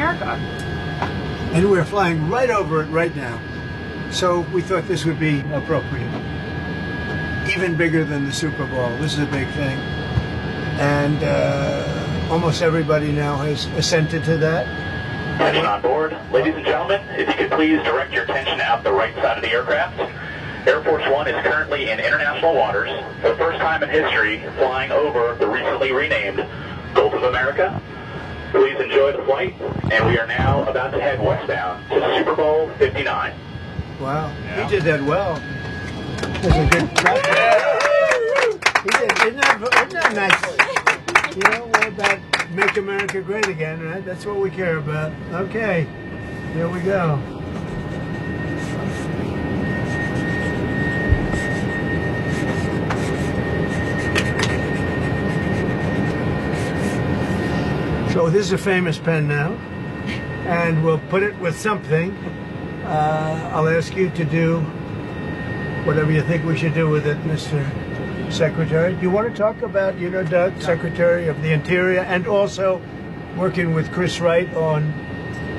America. And we're flying right over it right now. So we thought this would be appropriate. Even bigger than the Super Bowl. This is a big thing. And almost everybody now has assented to that. Attention on board. Ladies and gentlemen, if you could please direct your attention out the right side of the aircraft. Air Force One is currently in international waters, for the first time in history, flying over the recently renamed Gulf of America. Please enjoy the flight, and we are now about to head westbound to Super Bowl 59. Wow, he did that well. That's a good job. He did. Isn't that nice? You know, we're about make America great again, right? That's what we care about. Okay, here we go. So this is a famous pen now, and we'll put it with something. I'll ask you to do whatever you think we should do with it, Mr. Secretary. Do you want to talk about, Doug, Secretary of the Interior, and also working with Chris Wright on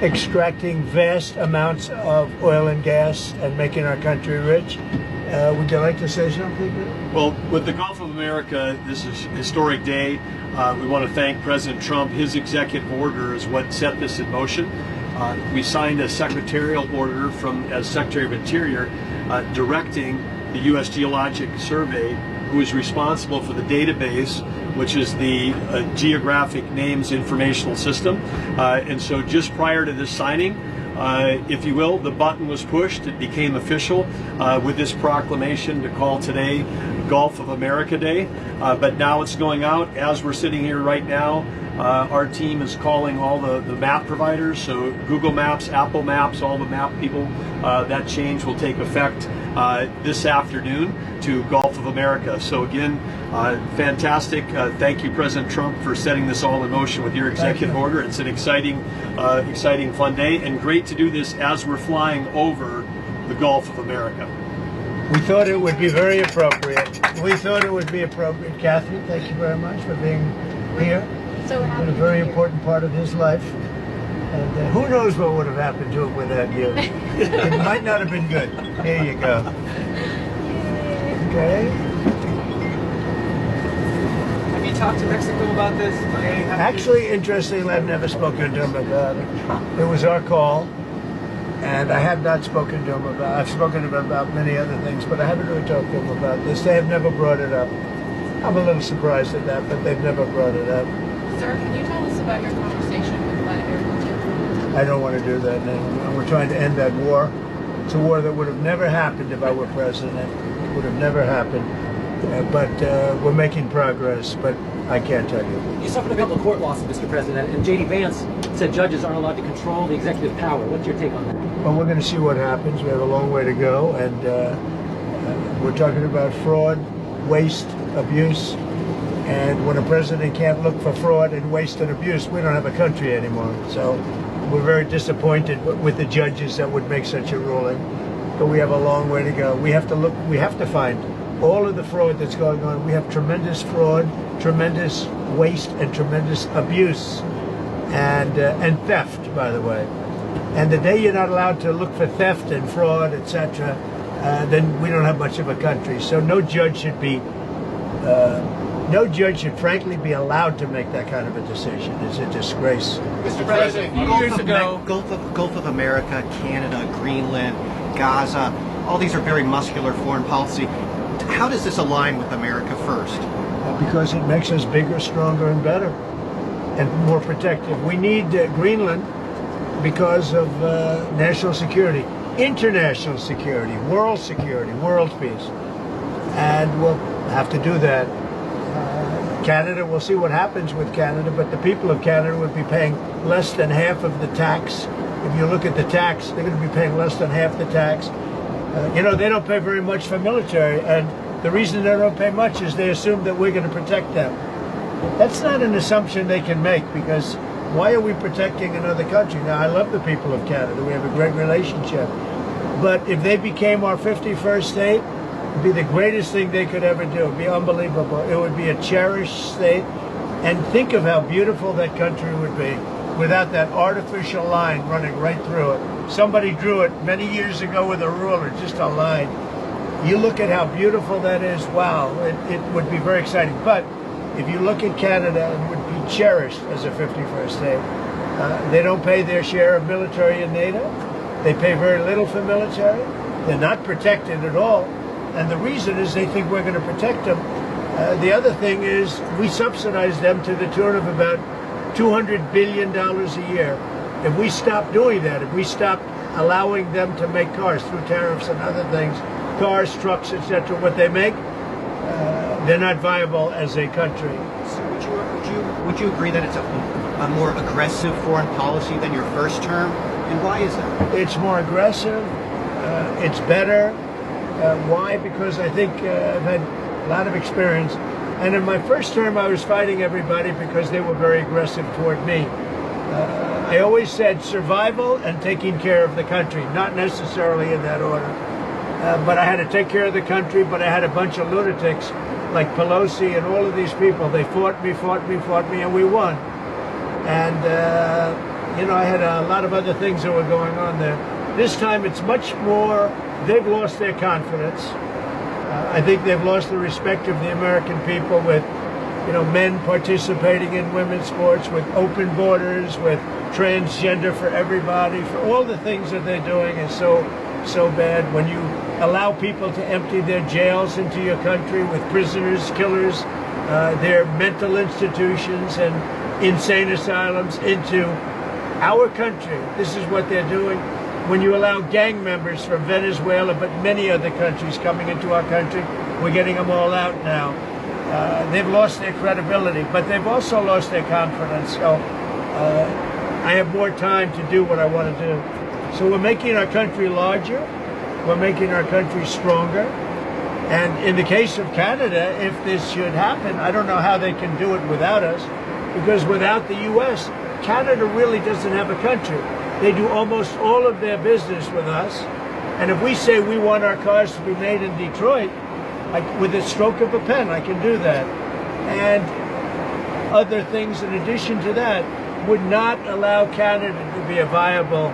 extracting vast amounts of oil and gas and making our country rich? Would you like to say something? Well, with the Gulf of America, this is a historic day. We want to thank President Trump. His executive order is what set this in motion. We signed a secretarial order as Secretary of Interior directing the U.S. Geologic Survey, who is responsible for the database, which is the Geographic Names Informational System. And so just prior to this signing, if you will, the button was pushed. It became official with this proclamation to call today Gulf of America Day. But now it's going out. As we're sitting here right now, our team is calling all the map providers, so Google Maps, Apple Maps, all the map people. That change will take effect this afternoon to Gulf of America. So again, fantastic. Thank you, President Trump, for setting this all in motion with your executive order. It's an exciting, fun day, and great to do this as we're flying over the Gulf of America. We thought it would be very appropriate. Kathy, thank you very much for being here. So It's been a very important part of his life. And who knows what would have happened to him without you. It might not have been good. Here you go. Okay. Have you talked to Mexico about this? Actually, interestingly, I've never spoken to him about it. It was our call, and I have not spoken to him about it. I've spoken to him about many other things, but I haven't really talked to him about this. They have never brought it up. I'm a little surprised at that, but they've never brought it up. Sir, can you tell us about your conversation with Vladimir Putin? I don't want to do that now. We're trying to end that war. It's a war that would have never happened if I were president. It would have never happened. But we're making progress, but I can't tell you. You suffered a couple of court losses, Mr. President, and J.D. Vance said judges aren't allowed to control the executive power. What's your take on that? Well, we're going to see what happens. We have a long way to go, and we're talking about fraud, waste, abuse. And when a president can't look for fraud and waste and abuse, we don't have a country anymore. So we're very disappointed with the judges that would make such a ruling. But we have a long way to go. We have to find all of the fraud that's going on. We have tremendous fraud, tremendous waste, and tremendous abuse, and theft, by the way. And the day you're not allowed to look for theft and fraud, etc., then we don't have much of a country. So no judge should frankly be allowed to make that kind of a decision. It's a disgrace. Mr. President, a few years ago, Gulf of America, Canada, Greenland, Gaza, all these are very muscular foreign policy. How does this align with America First? Because it makes us bigger, stronger, and better, and more protective. We need Greenland because of national security, international security, world peace. And we'll have to do that. Canada, we'll see what happens with Canada, but the people of Canada would be paying less than half of the tax. If you look at the tax, they're going to be paying less than half the tax. They don't pay very much for military, and the reason they don't pay much is they assume that we're going to protect them. That's not an assumption they can make, because why are we protecting another country? Now, I love the people of Canada. We have a great relationship. But if they became our 51st state, it would be the greatest thing they could ever do. It would be unbelievable. It would be a cherished state. And think of how beautiful that country would be. without that artificial line running right through it. Somebody drew it many years ago with a ruler, just a line. You look at how beautiful that is, wow, it would be very exciting. But if you look at Canada, it would be cherished as a 51st state. They don't pay their share of military in NATO. They pay very little for military. They're not protected at all. And the reason is they think we're going to protect them. The other thing is we subsidize them to the tune of about $200 billion a year. If we stop doing that, if we stop allowing them to make cars through tariffs and other things, cars, trucks, etc., what they make, they're not viable as a country. So would you agree that it's a more aggressive foreign policy than your first term? And why is that? It's more aggressive. It's better. Why? Because I think I've had a lot of experience. And in my first term, I was fighting everybody because they were very aggressive toward me. I always said survival and taking care of the country, not necessarily in that order. But I had to take care of the country, but I had a bunch of lunatics like Pelosi and all of these people. They fought me, and we won. And, I had a lot of other things that were going on there. This time it's much more, they've lost their confidence. I think they've lost the respect of the American people with, men participating in women's sports, with open borders, with transgender for everybody, for all the things that they're doing is so bad. When you allow people to empty their jails into your country with prisoners, killers, their mental institutions and insane asylums into our country, this is what they're doing. When you allow gang members from Venezuela, but many other countries coming into our country, we're getting them all out now. They've lost their credibility, but they've also lost their confidence. So I have more time to do what I want to do. So we're making our country larger. We're making our country stronger. And in the case of Canada, if this should happen, I don't know how they can do it without us, because without the U.S., Canada really doesn't have a country. They do almost all of their business with us. And if we say we want our cars to be made in Detroit, with the stroke of a pen, I can do that. And other things in addition to that would not allow Canada to be a viable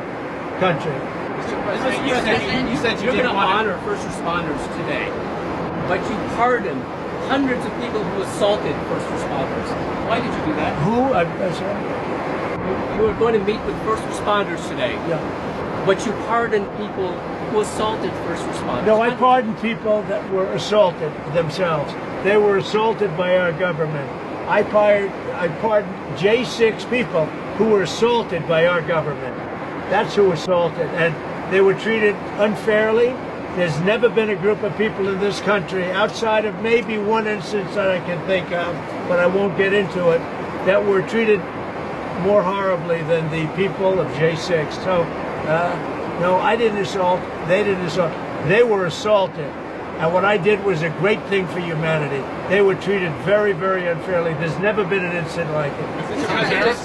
country. Mr. President, you said you You're going didn't to want honor first responders today, but you pardoned hundreds of people who assaulted first responders. Why did you do that? Who? I'm sorry. You were going to meet with first responders today, Yeah. but you pardoned people who assaulted first responders. No, I pardoned people that were assaulted themselves. They were assaulted by our government. I pardoned J6 people who were assaulted by our government. That's who assaulted, and they were treated unfairly. There's never been a group of people in this country, outside of maybe one instance that I can think of, but I won't get into it, that were treated more horribly than the people of J6. So, no, I didn't assault. They didn't assault. They were assaulted. And what I did was a great thing for humanity. They were treated very, very unfairly. There's never been an incident like it. Mr. President,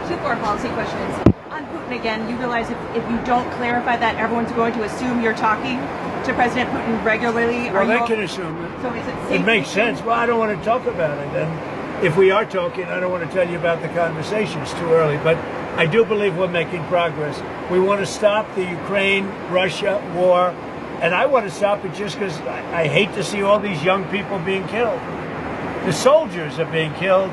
two foreign policy questions. On Putin again, you realize if you don't clarify that, everyone's going to assume you're talking to President Putin regularly. Well, they can assume it. So is it safe? It makes sense. Well, I don't want to talk about it. And if we are talking, I don't want to tell you about the conversation. It's too early. But I do believe we're making progress. We want to stop the Ukraine-Russia war. And I want to stop it just because I hate to see all these young people being killed. The soldiers are being killed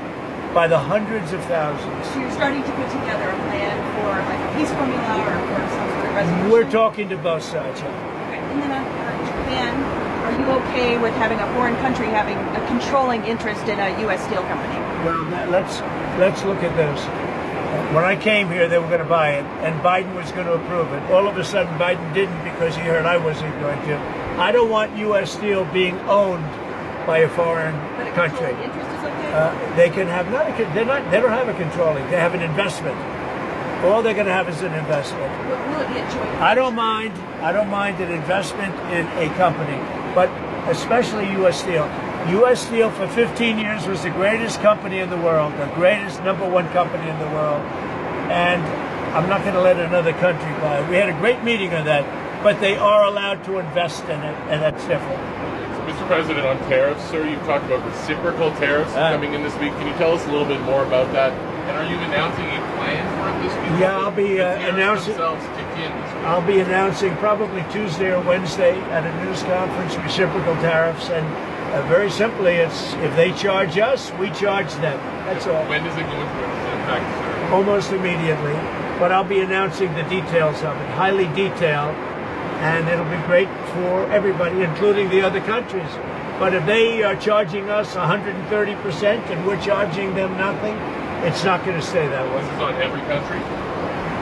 by the hundreds of thousands. So you're starting to put together a plan for like a peace formula or for some sort of resolution? We're talking to both sides. Okay. And then Japan, are you okay with having a foreign country having a controlling interest in a U.S. steel company? Well, let's look at this. When I came here, they were going to buy it, and Biden was going to approve it. All of a sudden, Biden didn't because he heard I wasn't going to. I don't want U.S. steel being owned by a foreign country. But a controlling interest is okay? They can have they don't have a controlling. They have an investment. All they're going to have is an investment. Will it be a joint? I don't mind an investment in a company, but especially U.S. Steel. U.S. Steel for 15 years was the greatest company in the world, the greatest #1 company in the world, and I'm not going to let another country buy it. We had a great meeting on that, but they are allowed to invest in it, and that's different. Mr. President, on tariffs, sir, you've talked about reciprocal tariffs coming in this week. Can you tell us a little bit more about that? And are you announcing a plan for it this week? Yeah, I'll be The tariffs announcing. themselves kick in this week. I'll be announcing probably Tuesday or Wednesday at a news conference reciprocal tariffs, and very simply, it's if they charge us, we charge them. That's all. When does it go into effect, sir? Almost immediately. But I'll be announcing the details of it, highly detailed, and it'll be great for everybody, including the other countries. But if they are charging us 130% and we're charging them nothing, it's not going to stay that way. This is on every country?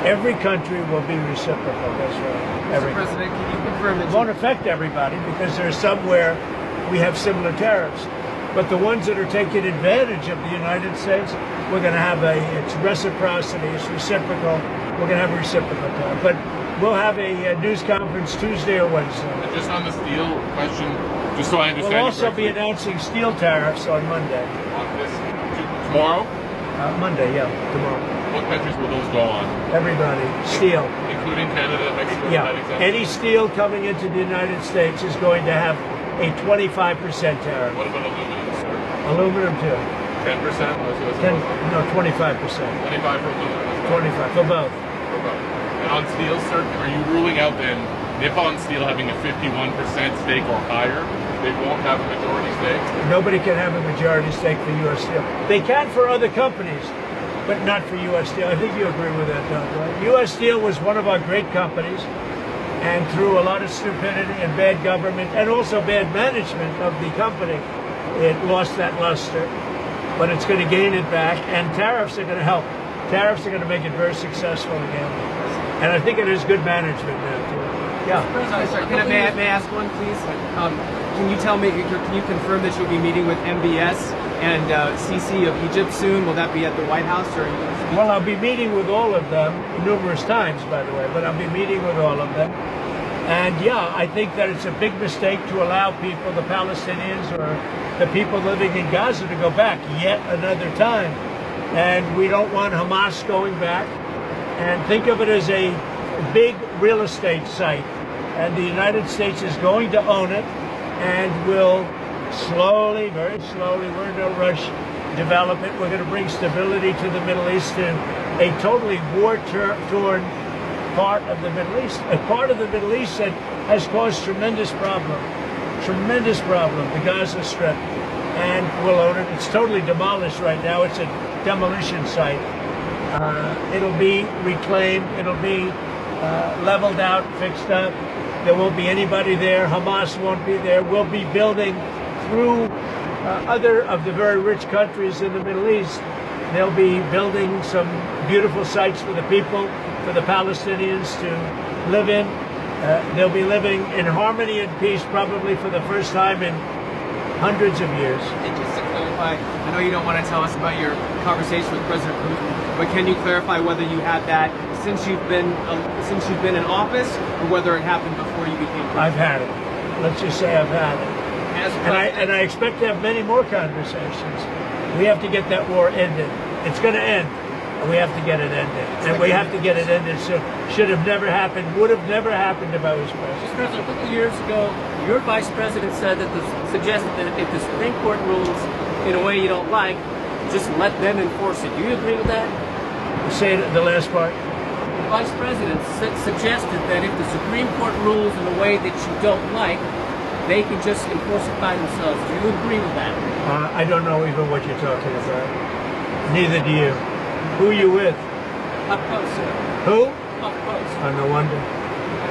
Every country will be reciprocal. That's right. Every. Mr. President, can you confirm that It won't affect everybody because there's somewhere we have similar tariffs. But the ones that are taking advantage of the United States, we're going to have it's reciprocity, it's reciprocal. We're going to have a reciprocal tariff. But we'll have a news conference Tuesday or Wednesday. And just on the steel question, just so I understand. We'll also be correctly, announcing steel tariffs on Monday. on this tomorrow. Monday, yeah, tomorrow. What countries will those go on? Everybody, steel. Including Canada, Mexico, Yeah, United States? any steel coming into the United States is going to have a 25% tariff. What about aluminum, sir? Aluminum too. 10%? 25%. 25 for aluminum. 25 for both. And on steel, sir, are you ruling out then Nippon Steel having a 51% stake or higher? They won't have a majority stake? Nobody can have a majority stake for U.S. Steel. They can for other companies, but not for U.S. Steel. I think you agree with that, Don, right? U.S. Steel was one of our great companies, and through a lot of stupidity and bad government and also bad management of the company, it lost that luster. But it's going to gain it back, and tariffs are going to help. Tariffs are going to make it very successful again. And I think it is good management now, too. Yeah. May I ask one, please? Can you tell me, can you confirm that you'll be meeting with MBS and CC of Egypt soon? Will that be at the White House? Or Well, I'll be meeting with all of them numerous times, by the way, but I'll be meeting with all of them. And yeah, I think that it's a big mistake to allow people, the Palestinians or the people living in Gaza, to go back yet another time. And we don't want Hamas going back. And think of it as a big real estate site. And the United States is going to own it and will slowly, very slowly, we're in no rush, develop it. We're going to bring stability to the Middle East in a totally war-torn part of the Middle East. A part of the Middle East that has caused tremendous problem, the Gaza Strip. And we'll own it. It's totally demolished right now. It's a demolition site. It'll be reclaimed. It'll be leveled out, fixed up. There won't be anybody there. Hamas won't be there. We'll be building through other of the very rich countries in the Middle East. They'll be building some beautiful sites for the people, for the Palestinians to live in. They'll be living in harmony and peace probably for the first time in hundreds of years. And just to clarify, I know you don't want to tell us about your conversation with President Putin, but can you clarify whether you had that since you've been in office, or whether it happened before you became president? I've had it. Let's just say I've had it. And I expect to have many more conversations. We have to get that war ended. It's going to end. And we have to get it ended. And we have to get it ended. So should have never happened, would have never happened if I was president. Mr. President, a couple of years ago, your vice president suggested that if the Supreme Court rules in a way you don't like, just let them enforce it. Do you agree with that? Say the last part. The vice president suggested that if the Supreme Court rules in a way that you don't like, they can just enforce it by themselves. Do you agree with that? I don't know even what you're talking about. Neither do you. Who are you with? Up close, sir. Who? Up close. Oh, no wonder.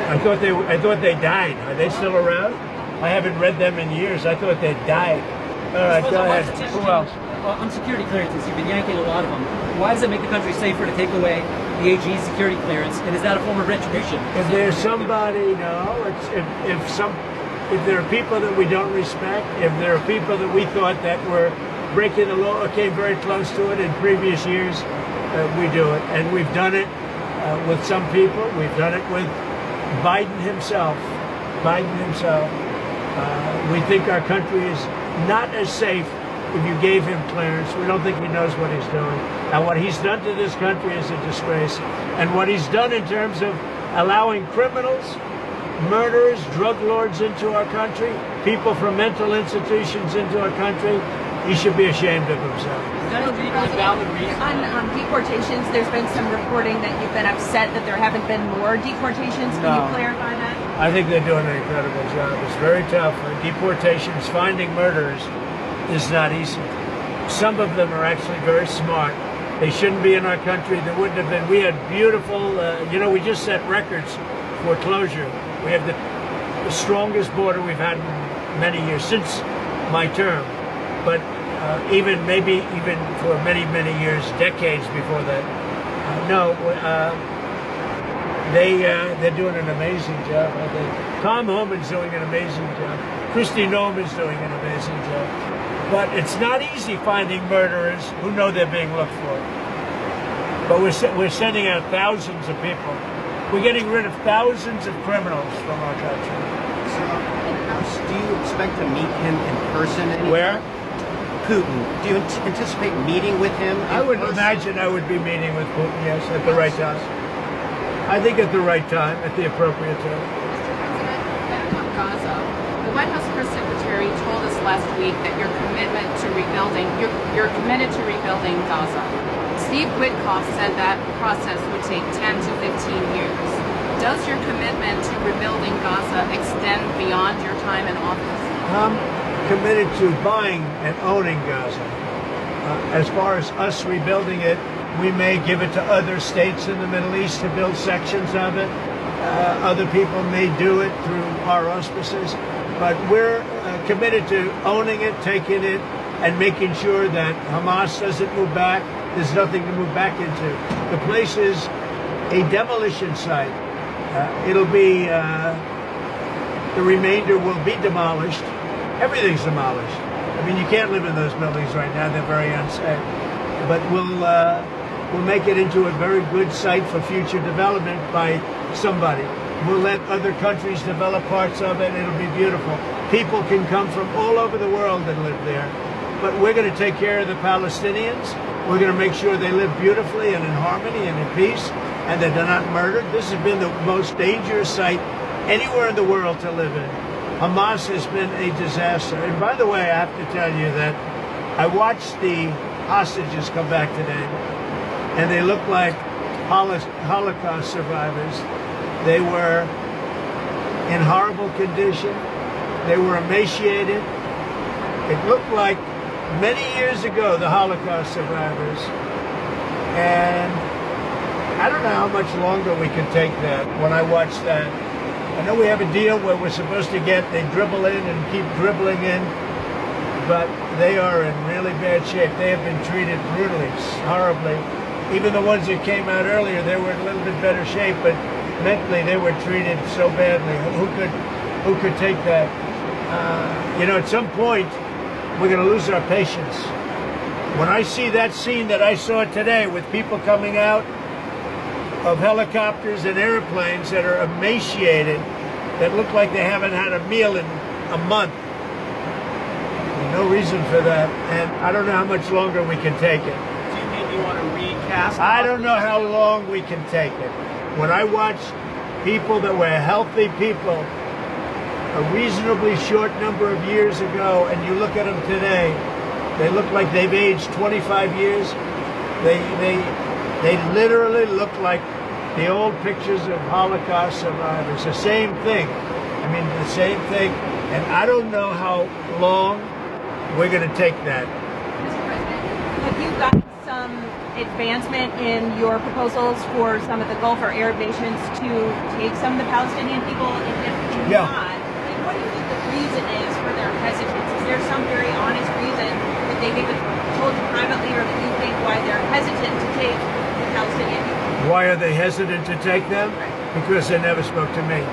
I thought they died. Are they still around? I haven't read them in years. I thought they died. All right, go ahead. Who else? On security clearances, you've been yanking a lot of them. Why does it make the country safer to take away the AG's security clearance? And is that a form of retribution? If there's somebody, no. If there are people that we don't respect, if there are people that we thought that were breaking the law or came very close to it in previous years, we do it. And we've done it with some people. We've done it with Biden himself. We think our country is not as safe if you gave him clearance. We don't think he knows what he's doing. And what he's done to this country is a disgrace. And what he's done in terms of allowing criminals, murderers, drug lords into our country, people from mental institutions into our country, he should be ashamed of himself. Is that a valid reason? On deportations, there's been some reporting that you've been upset that there haven't been more deportations. Can you No. clarify that? I think they're doing an incredible job. It's very tough. Deportations, finding murderers is not easy. Some of them are actually very smart. They shouldn't be in our country. There wouldn't have been. We had beautiful, we just set records for closure. We have the strongest border we've had in many years, since my term. But even for many, many years, decades before that. They're doing an amazing job. I think Tom Homan's doing an amazing job. Kristi Noem's doing an amazing job. But it's not easy finding murderers who know they're being looked for. But we're sending out thousands of people. We're getting rid of thousands of criminals from our country. So, do you expect to meet him in person? Where? Putin. Do you anticipate meeting with him? I would imagine I would be meeting with Putin, yes, at the right time. I think at the right time, at the appropriate time. Back on Gaza, the White House press secretary told us last week that you're committed to rebuilding Gaza. Steve Witkoff said that process would take 10 to 15 years. Does your commitment to rebuilding Gaza extend beyond your time in office? I'm committed to buying and owning Gaza. As far as us rebuilding it, we may give it to other states in the Middle East to build sections of it. Other people may do it through our auspices. But we're committed to owning it, taking it, and making sure that Hamas doesn't move back. There's nothing to move back into. The place is a demolition site. It'll be, the remainder will be demolished. Everything's demolished. I mean, you can't live in those buildings right now. They're very unsafe. But we'll make it into a very good site for future development by somebody. We'll let other countries develop parts of it. It'll be beautiful. People can come from all over the world and live there. But we're going to take care of the Palestinians. We're going to make sure they live beautifully and in harmony and in peace, and that they're not murdered. This has been the most dangerous site anywhere in the world to live in. Hamas has been a disaster. And by the way, I have to tell you that I watched the hostages come back today, and they look like Holocaust survivors. They were in horrible condition. They were emaciated. It looked like many years ago, the Holocaust survivors. And I don't know how much longer we can take that. When I watch that, I know we have a deal where we're supposed to they dribble in and keep dribbling in, but they are in really bad shape. They have been treated brutally, horribly. Even the ones that came out earlier, they were in a little bit better shape, but mentally they were treated so badly. Who could take that? At some point, we're going to lose our patience. When I see that scene that I saw today with people coming out of helicopters and airplanes that are emaciated, that look like they haven't had a meal in a month, no reason for that. And I don't know how much longer we can take it. Do you think you want to recast? I don't know how long we can take it. When I watch people that were healthy people a reasonably short number of years ago, and you look at them today, they look like they've aged 25 years. They literally look like the old pictures of Holocaust survivors. The same thing. I mean, the same thing. And I don't know how long we're going to take that. Mr. President, have you gotten some advancement in your proposals for some of the Gulf or Arab nations to take some of the Palestinian people? And if Yeah. not, what do you think the reason is for their hesitance? Is there some very honest reason that they maybe told you privately, or that you think why they're hesitant to take the Palestinian people? Why are they hesitant to take them? Because they never spoke to me.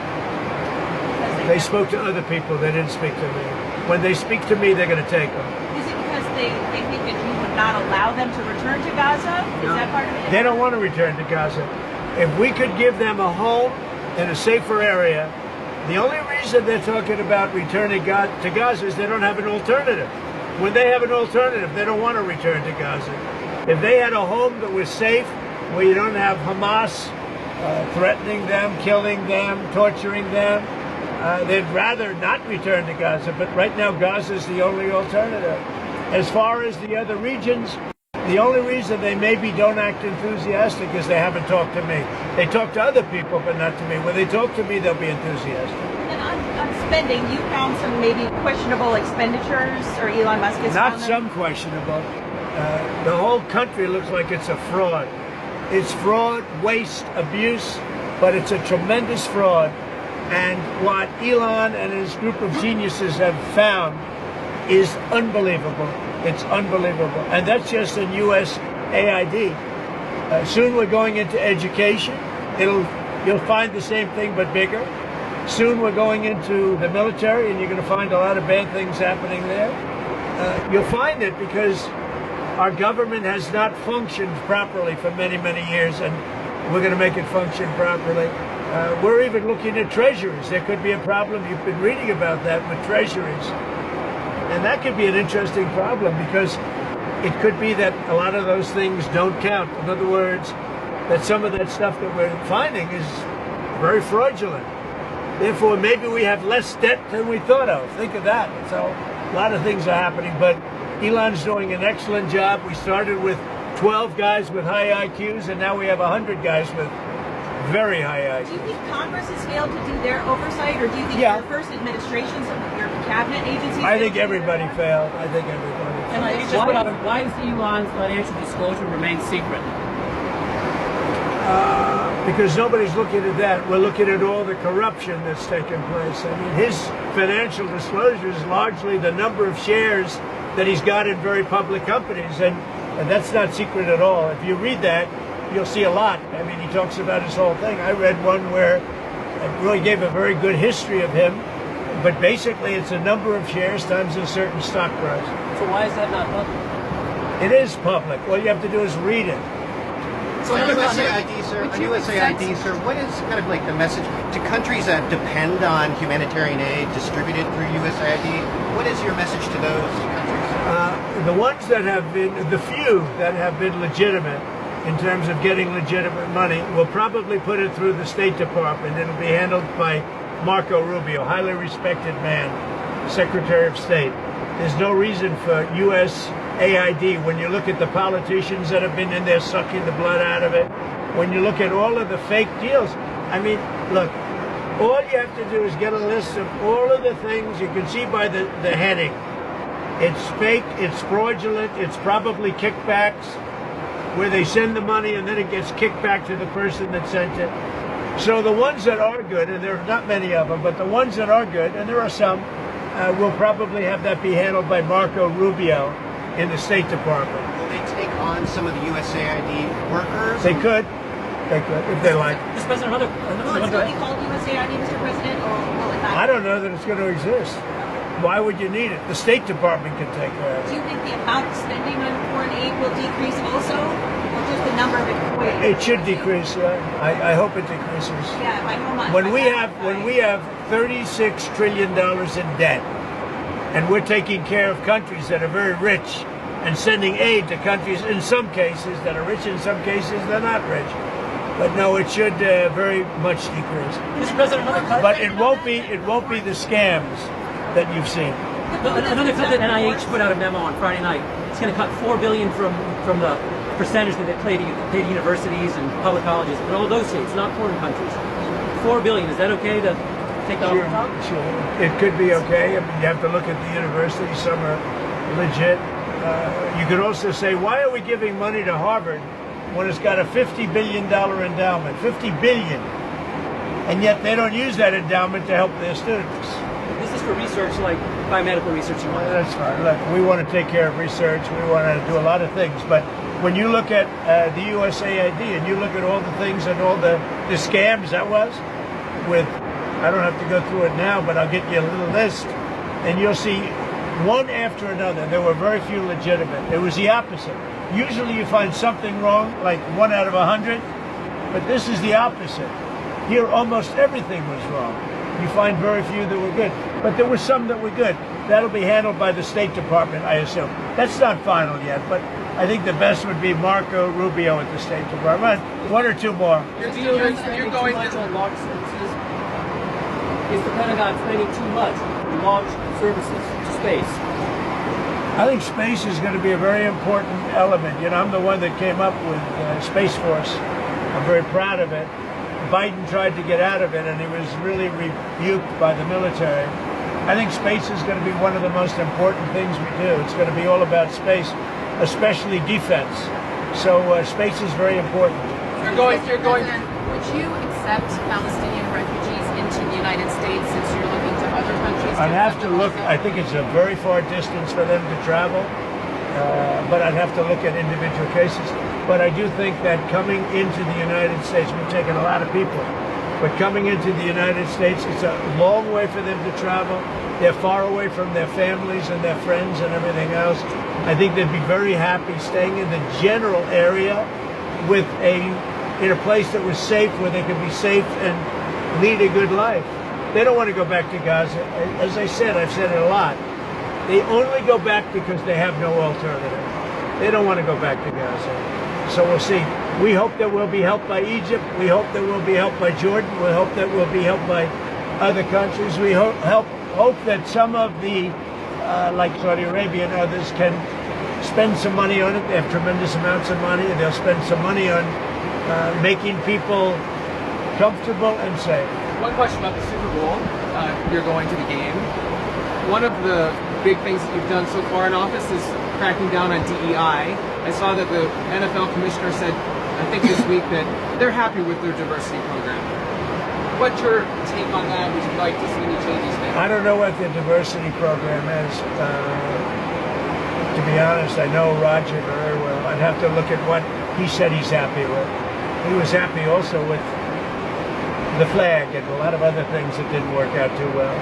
They spoke to other people. They didn't speak to me. When they speak to me, they're going to take them. Is it because they think that you would not allow them to return to Gaza? Is that part of it? They don't want to return to Gaza. If we could give them a home in a safer area, the only reason they're talking about returning to Gaza is they don't have an alternative. When they have an alternative, they don't want to return to Gaza. If they had a home that was safe, where you don't have Hamas threatening them, killing them, torturing them, they'd rather not return to Gaza. But right now, Gaza is the only alternative. As far as the other regions, The only reason they maybe don't act enthusiastic is they haven't talked to me. They talk to other people, but not to me. When they talk to me, they'll be enthusiastic. And on spending, you found some maybe questionable expenditures, or Elon Musk has Not found them? some questionable. The whole country looks like it's a fraud. It's fraud, waste, abuse, but it's a tremendous fraud. And what Elon and his group of geniuses have found is unbelievable. It's unbelievable. And that's just in U.S. AID. Soon we're going into education. You'll find the same thing, but bigger. Soon we're going into the military, and you're going to find a lot of bad things happening there. You'll find it because our government has not functioned properly for many, many years, and we're going to make it function properly. We're even looking at treasuries. There could be a problem. You've been reading about that with treasuries. And that could be an interesting problem because it could be that a lot of those things don't count. In other words, that some of that stuff that we're finding is very fraudulent. Therefore, maybe we have less debt than we thought of. Think of that. So a lot of things are happening, but Elon's doing an excellent job. We started with 12 guys with high IQs, and now we have 100 guys with very high IQs. Do you think Congress has failed to do their oversight, or do you think your first administrations, your cabinet agencies? I think everybody failed. I think everybody failed. And why does Elon's financial disclosure remain secret? Because nobody's looking at that. We're looking at all the corruption that's taken place. I mean, his financial disclosure is largely the number of shares that he's got in very public companies, and that's not secret at all. If you read that, you'll see a lot. I mean, he talks about his whole thing. I read one where it really gave a very good history of him, but basically it's a number of shares times a certain stock price. So why is that not public? It is public. All you have to do is read it. So on USAID, sir, what is kind of like the message to countries that depend on humanitarian aid distributed through USAID? What is your message to those countries? The ones that have been, the few that have been legitimate in terms of getting legitimate money, will probably put it through the State Department. It'll be handled by Marco Rubio, highly respected man, Secretary of State. There's no reason for USAID, when you look at the politicians that have been in there sucking the blood out of it, when you look at all of the fake deals, I mean, look, all you have to do is get a list of all of the things you can see by the heading. It's fake, it's fraudulent, it's probably kickbacks, where they send the money and then it gets kicked back to the person that sent it. So the ones that are good, and there are not many of them, but the ones that are good, and there are some, will probably have that be handled by Marco Rubio in the State Department. Will they take on some of the USAID workers? They could, if they like. Mr. President, Will it still be called USAID, Mr. President, or will it not? I don't know that it's going to exist. Why would you need it? The State Department can take care of it. Do you think the amount of spending on foreign aid will decrease also, or just the number of employees? It should decrease. I hope it decreases. Yeah, by how much? When we have $36 trillion in debt, and we're taking care of countries that are very rich and sending aid to countries in some cases that are rich, in some cases they're not rich. But no, it should very much decrease. Mr. President, but it won't be the scams that you've seen. Another country, NIH put out a memo on Friday night. It's going to cut $4 billion from the percentage that they pay to universities and public colleges, but all those states, not foreign countries. $4 billion. Is that okay to take that off the top? Sure. It could be okay. I mean, you have to look at the universities. Some are legit. You could also say, why are we giving money to Harvard when it's got a $50 billion endowment? $50 billion. And yet they don't use that endowment to help their students. This is for research like biomedical research you want. That's fine. Look, we want to take care of research. We want to do a lot of things. But when you look at the USAID and you look at all the things and all the scams that was with, I don't have to go through it now, but I'll get you a little list, and you'll see one after another. There were very few legitimate. It was the opposite. Usually you find something wrong, like 1 out of 100, but this is the opposite. Here almost everything was wrong. You find very few that were good. But there were some that were good. That'll be handled by the State Department, I assume. That's not final yet, but I think the best would be Marco Rubio at the State Department. 1 or 2 more. You're going to launch services. Is the Pentagon spending too much to launch services to space? I think space is going to be a very important element. You know, I'm the one that came up with Space Force. I'm very proud of it. Biden tried to get out of it, and he was really rebuked by the military. I think space is going to be one of the most important things we do. It's going to be all about space, especially defense. So space is very important. Would you accept Palestinian refugees into the United States since you're looking to other countries? I'd have to look. I think it's a very far distance for them to travel, but I'd have to look at individual cases. But I do think that coming into the United States, we've taken a lot of people, but coming into the United States, it's a long way for them to travel. They're far away from their families and their friends and everything else. I think they'd be very happy staying in the general area with in a place that was safe, where they could be safe and lead a good life. They don't want to go back to Gaza. As I said, I've said it a lot. They only go back because they have no alternative. They don't want to go back to Gaza. So we'll see. We hope that we'll be helped by Egypt. We hope that we'll be helped by Jordan. We hope that we'll be helped by other countries. We hope that some of the, like Saudi Arabia and others, can spend some money on it. They have tremendous amounts of money, and they'll spend some money on making people comfortable and safe. One question about the Super Bowl. You're going to the game. One of the big things that you've done so far in office is cracking down on DEI. I saw that the NFL commissioner said, I think this week, that they're happy with their diversity program. What's your take on that? Would you like to see any changes there? I don't know what the diversity program is. To be honest, I know Roger very well. I'd have to look at what he said he's happy with. He was happy also with the flag and a lot of other things that didn't work out too well.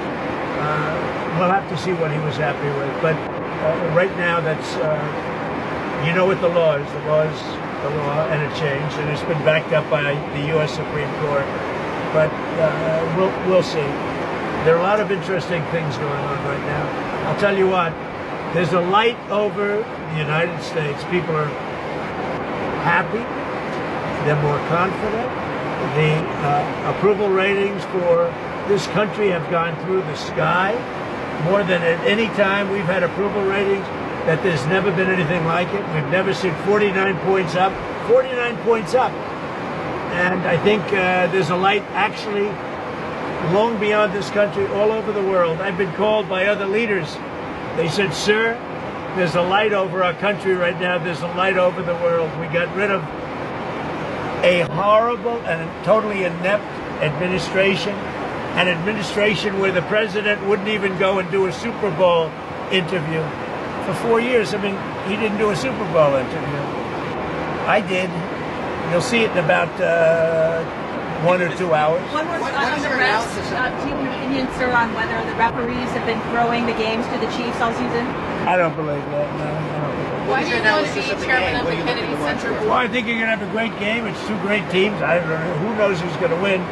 We'll have to see what he was happy with. But right now, that's, you know what the law is. The law is the law, and it changed, and it's been backed up by the U.S. Supreme Court. But we'll see. There are a lot of interesting things going on right now. I'll tell you what, there's a light over the United States. People are happy. They're more confident. The approval ratings for this country have gone through the sky. More than at any time we've had approval ratings that there's never been anything like it. We've never seen 49 points up. 49 points up. And I think there's a light actually long beyond this country, all over the world. I've been called by other leaders. They said, sir, there's a light over our country right now. There's a light over the world. We got rid of a horrible and totally inept administration, an administration where the president wouldn't even go and do a Super Bowl interview. For 4 years, I mean, he didn't do a Super Bowl interview. I did. You'll see it in about 1 or 2 hours. One more on the refs. Do you have an opinion, sir, on whether the referees have been throwing the games to the Chiefs all season? I don't believe that. No, I don't believe that. Why do you want to be chairman of the Kennedy Center Board? Well, I think you're going to have a great game. It's two great teams. I don't know. Who knows who's going to win?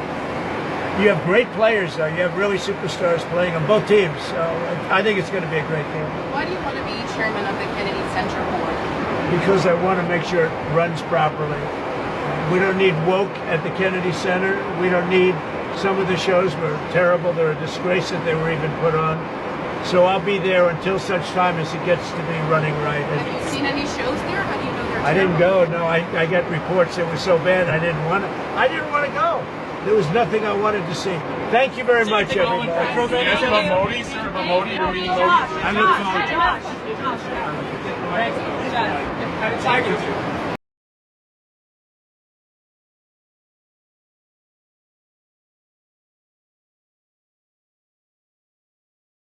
You have great players, though. You have really superstars playing on both teams. So I think it's going to be a great game. Why do you want to be chairman of the Kennedy Center Board? Because I want to make sure it runs properly. We don't need woke at the Kennedy Center. We don't need, some of the shows were terrible. They're a disgrace that they were even put on. So I'll be there until such time as it gets to be running right. Have you seen any shows there? How do you know they're terrible? I didn't go. No, I got reports that were so bad I didn't want to go. There was nothing I wanted to see. Thank you very much, everybody. Yes, Modi, sir, Modi, you're meeting Modi. I look forward to it. Josh. Thanks. Good job.